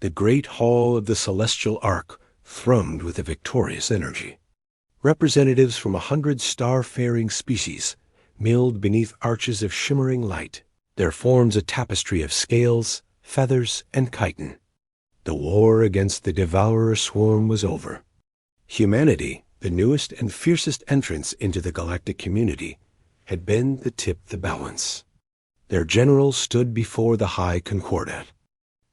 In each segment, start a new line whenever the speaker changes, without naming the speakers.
The great hall of the Celestial Ark thrummed with a victorious energy. Representatives from 100 star-faring species milled beneath arches of shimmering light, their forms a tapestry of scales, feathers, and chitin. The war against the devourer swarm was over. Humanity, the newest and fiercest entrance into the galactic community, had been the tip the balance. Their general stood before the High Concordat,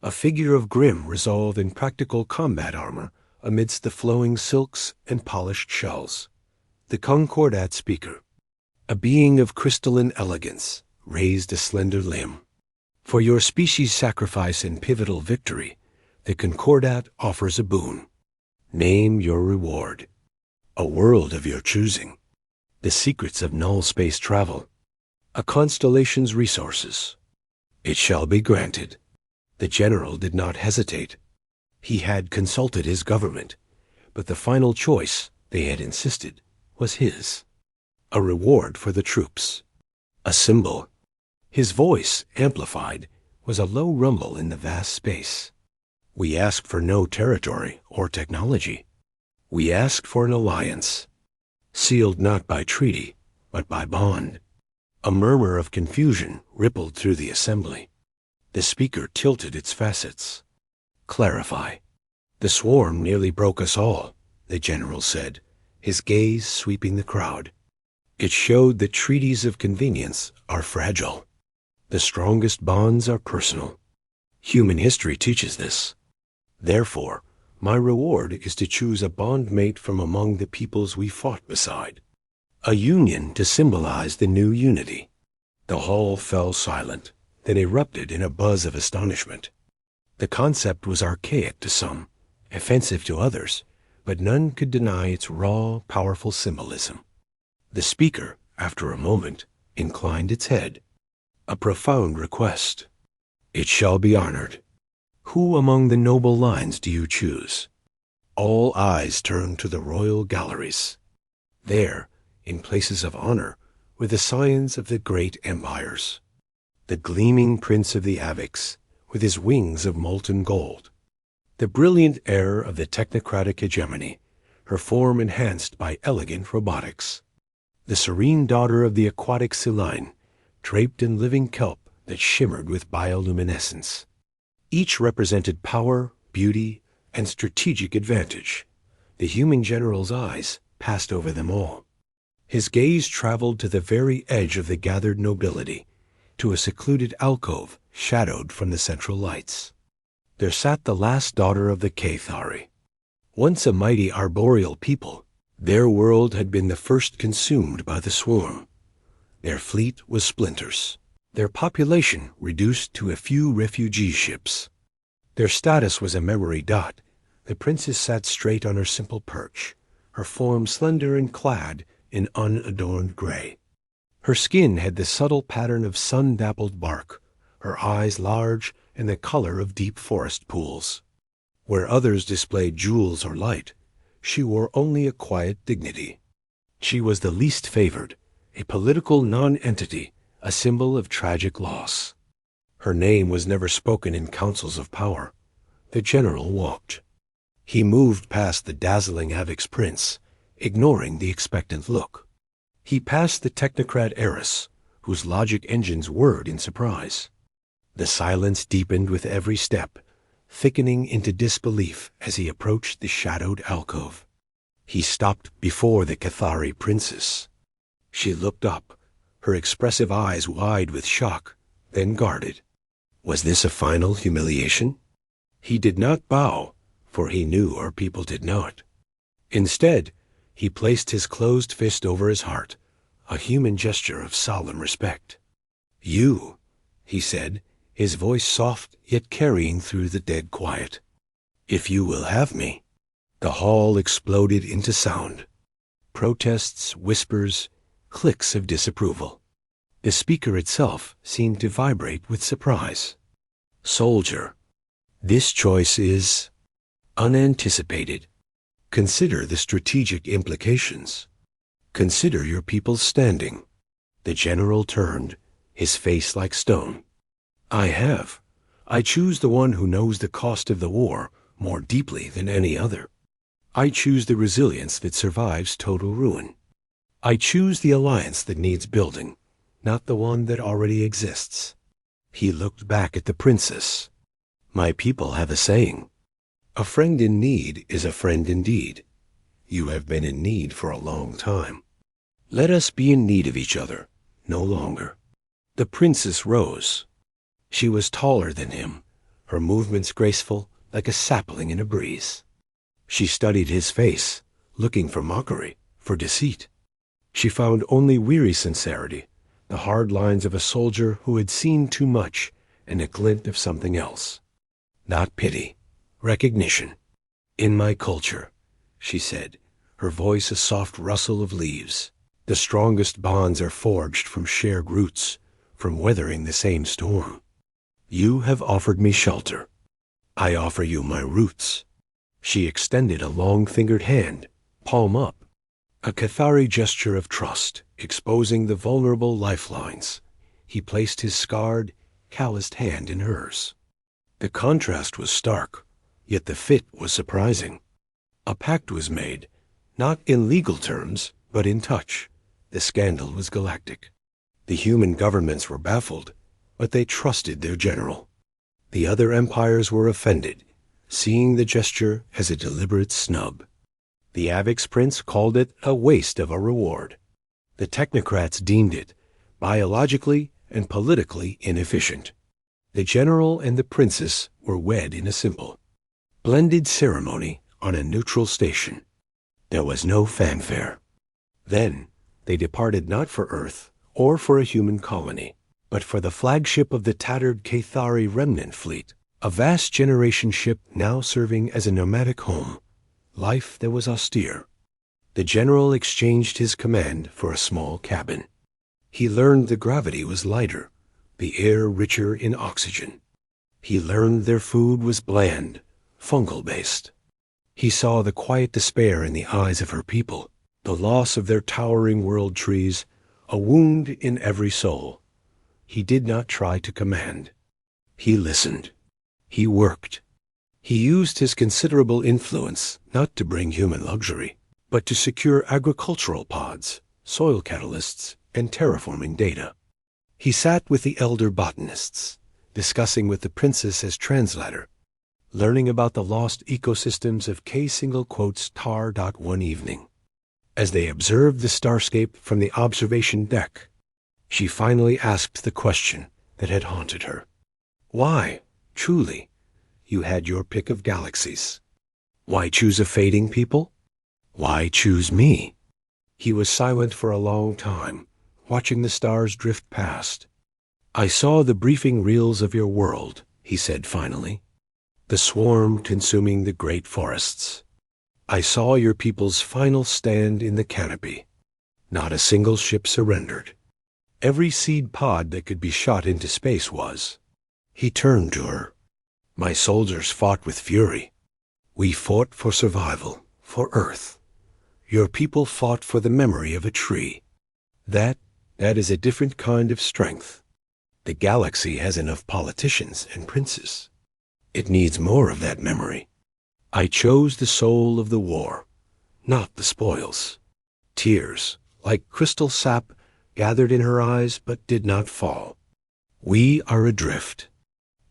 a figure of grim resolve in practical combat armor amidst the flowing silks and polished shells. The Concordat speaker, a being of crystalline elegance, raised a slender limb. For your species' sacrifice and pivotal victory, the Concordat offers a boon. Name your reward. A world of your choosing. The secrets of null space travel. A constellation's resources. It shall be granted. The general did not hesitate. He had consulted his government, but the final choice, they had insisted, was his. A reward for the troops. A symbol. His voice, amplified, was a low rumble in the vast space. We ask for no territory or technology. We ask for an alliance, sealed not by treaty, but by bond. A murmur of confusion rippled through the assembly. The speaker tilted its facets. Clarify. The swarm nearly broke us all, the general said, his gaze sweeping the crowd. It showed that treaties of convenience are fragile. The strongest bonds are personal. Human history teaches this. Therefore, my reward is to choose a bondmate from among the peoples we fought beside. A union to symbolize the new unity. The hall fell silent, then erupted in a buzz of astonishment. The concept was archaic to some, offensive to others, but none could deny its raw, powerful symbolism. The speaker, after a moment, inclined its head. A profound request. It shall be honored. Who among the noble lines do you choose? All eyes turned to the royal galleries. There, in places of honor, were the scions of the great empires. The gleaming prince of the Avix, with his wings of molten gold. The brilliant heir of the technocratic hegemony, her form enhanced by elegant robotics. The serene daughter of the aquatic Seline, draped in living kelp that shimmered with bioluminescence. Each represented power, beauty, and strategic advantage. The human general's eyes passed over them all. His gaze traveled to the very edge of the gathered nobility, to a secluded alcove shadowed from the central lights. There sat the last daughter of the Cathari. Once a mighty arboreal people, their world had been the first consumed by the swarm. Their fleet was splinters, their population reduced to a few refugee ships. Their status was a memory dot. The princess sat straight on her simple perch, her form slender and clad in unadorned gray. Her skin had the subtle pattern of sun-dappled bark, her eyes large and the color of deep forest pools. Where others displayed jewels or light, she wore only a quiet dignity. She was the least favored, a political non-entity, a symbol of tragic loss. Her name was never spoken in councils of power. The general walked. He moved past the dazzling Avix prince, ignoring the expectant look. He passed the technocrat heiress, whose logic engines whirred in surprise. The silence deepened with every step, thickening into disbelief as he approached the shadowed alcove. He stopped before the Cathari princess. She looked up, her expressive eyes wide with shock, then guarded. Was this a final humiliation? He did not bow, for he knew our people did not. Instead, he placed his closed fist over his heart, a human gesture of solemn respect. You, he said, his voice soft yet carrying through the dead quiet. If you will have me. The hall exploded into sound. Protests, whispers, clicks of disapproval. The speaker itself seemed to vibrate with surprise. Soldier, this choice is unanticipated. Consider the strategic implications. Consider your people's standing. The general turned, his face like stone. I have I choose the one who knows the cost of the war more deeply than any other. I choose the resilience that survives total ruin. I choose the alliance that needs building, not the one that already exists. He looked back at the princess. My people have a saying. A friend in need is a friend indeed. You have been in need for a long time. Let us be in need of each other, no longer. The princess rose. She was taller than him, her movements graceful like a sapling in a breeze. She studied his face, looking for mockery, for deceit. She found only weary sincerity, the hard lines of a soldier who had seen too much and a glint of something else. Not pity, recognition. In my culture, she said, her voice a soft rustle of leaves. The strongest bonds are forged from shared roots, from weathering the same storm. You have offered me shelter. I offer you my roots. She extended a long-fingered hand, palm up, a Cathari gesture of trust, exposing the vulnerable lifelines. He placed his scarred, calloused hand in hers. The contrast was stark, yet the fit was surprising. A pact was made, not in legal terms, but in touch. The scandal was galactic. The human governments were baffled, but they trusted their general. The other empires were offended, seeing the gesture as a deliberate snub. The Avix prince called it a waste of a reward. The technocrats deemed it biologically and politically inefficient. The general and the princess were wed in a simple, blended ceremony on a neutral station. There was no fanfare. Then they departed not for Earth or for a human colony, but for the flagship of the tattered Cathari remnant fleet, a vast generation ship now serving as a nomadic home, life that was austere. The general exchanged his command for a small cabin. He learned the gravity was lighter, the air richer in oxygen. He learned their food was bland, fungal-based. He saw the quiet despair in the eyes of her people, the loss of their towering world trees, a wound in every soul. He did not try to command. He listened. He worked. He used his considerable influence not to bring human luxury, but to secure agricultural pods, soil catalysts, and terraforming data. He sat with the elder botanists, discussing with the princess as translator, learning about the lost ecosystems of K-Tar. One evening. As they observed the starscape from the observation deck, she finally asked the question that had haunted her. Why, truly, you had your pick of galaxies. Why choose a fading people? Why choose me? He was silent for a long time, watching the stars drift past. I saw the briefing reels of your world, he said finally. The swarm consuming the great forests. I saw your people's final stand in the canopy. Not a single ship surrendered. Every seed pod that could be shot into space was. He turned to her. My soldiers fought with fury. We fought for survival, for Earth. Your people fought for the memory of a tree. That is a different kind of strength. The galaxy has enough politicians and princes. It needs more of that memory. I chose the soul of the war, not the spoils. Tears, like crystal sap, gathered in her eyes but did not fall. We are adrift.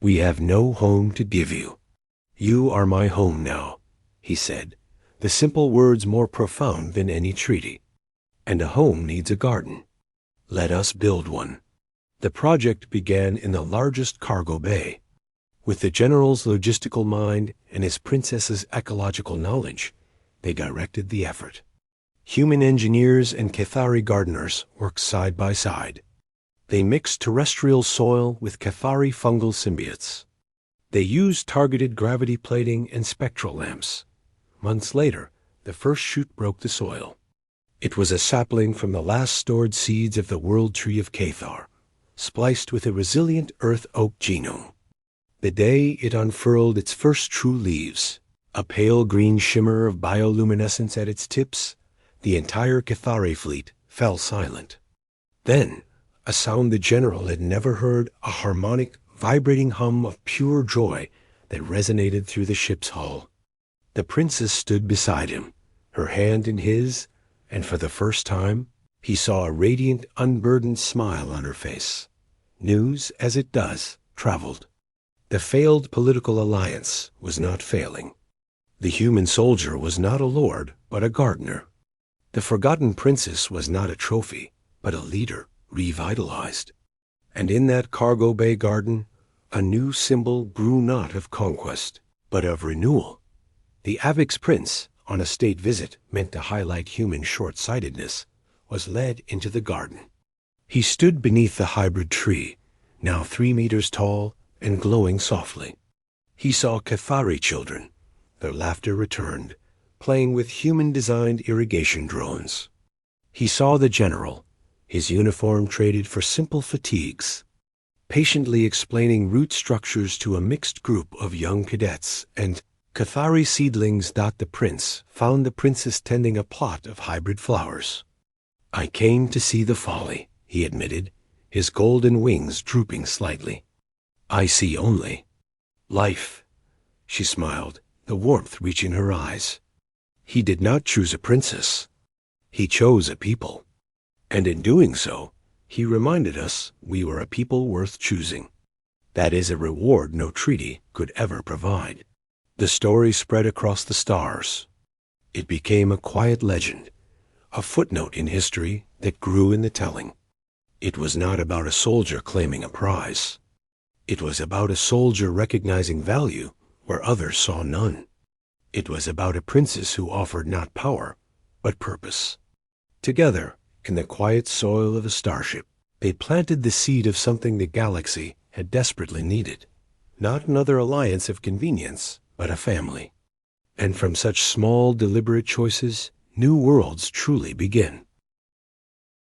We have no home to give you. You are my home now, he said, the simple words more profound than any treaty. And a home needs a garden. Let us build one. The project began in the largest cargo bay. With the general's logistical mind and his princess's ecological knowledge, they directed the effort. Human engineers and Cathari gardeners worked side by side. They mixed terrestrial soil with Cathari fungal symbiotes. They used targeted gravity plating and spectral lamps. Months later, the first shoot broke the soil. It was a sapling from the last stored seeds of the world tree of Cathar, spliced with a resilient earth oak genome. The day it unfurled its first true leaves, a pale green shimmer of bioluminescence at its tips, the entire Cathari fleet fell silent. Then, a sound the general had never heard, a harmonic, vibrating hum of pure joy that resonated through the ship's hull. The princess stood beside him, her hand in his, and for the first time, he saw a radiant, unburdened smile on her face. News, as it does, traveled. The failed political alliance was not failing. The human soldier was not a lord, but a gardener. The forgotten princess was not a trophy, but a leader, revitalized. And in that cargo bay garden, a new symbol grew not of conquest, but of renewal. The Avix prince, on a state visit meant to highlight human short-sightedness, was led into the garden. He stood beneath the hybrid tree, now 3 meters tall and glowing softly. He saw Cathari children, their laughter returned, playing with human-designed irrigation drones. He saw the general, his uniform traded for simple fatigues, patiently explaining root structures to a mixed group of young cadets, and Cathari seedlings. The prince found the princess tending a plot of hybrid flowers. "I came to see the folly," he admitted, his golden wings drooping slightly. "I see only life." She smiled, the warmth reaching her eyes. He did not choose a princess. He chose a people. And in doing so, he reminded us we were a people worth choosing. That is a reward no treaty could ever provide. The story spread across the stars. It became a quiet legend, a footnote in history that grew in the telling. It was not about a soldier claiming a prize. It was about a soldier recognizing value where others saw none. It was about a princess who offered not power, but purpose. Together, in the quiet soil of a starship, they planted the seed of something the galaxy had desperately needed. Not another alliance of convenience, but a family. And from such small, deliberate choices, new worlds truly begin.